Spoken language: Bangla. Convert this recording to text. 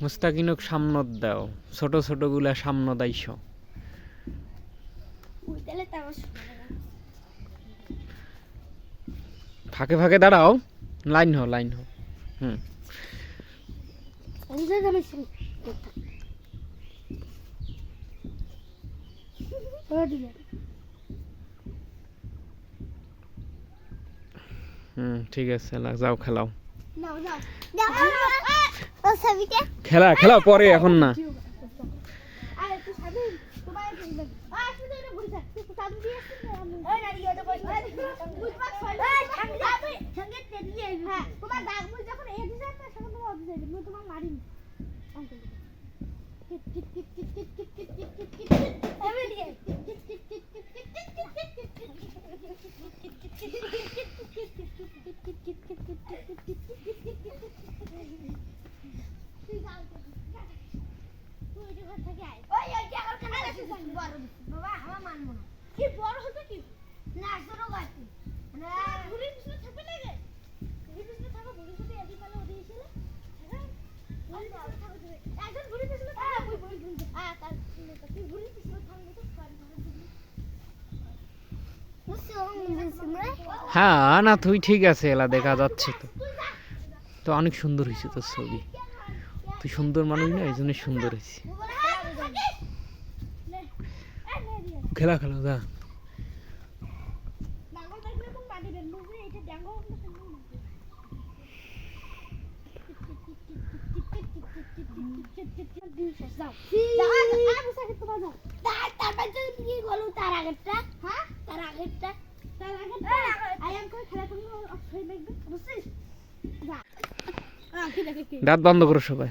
মুস্তাকিনক সামনত দাও, ছোট ছোট গুলা সামনে দাইছ। ফাঁকে ফাঁকে দাঁড়াও, লাইন হও লাইন হও। ঠিক আছে, যাও খেলাও। খেলা খেলাও পরে, এখন না। হ্যাঁ না, তুই ঠিক আছে, এলা দেখা যাচ্ছে তো। তো অনেক সুন্দর হয়েছে তোর ছবি, তুই সুন্দর মানুষ না, এই জন্য সুন্দর হয়েছে। খেলা খেলা যা। দাঁত বন্ধ করো সবাই।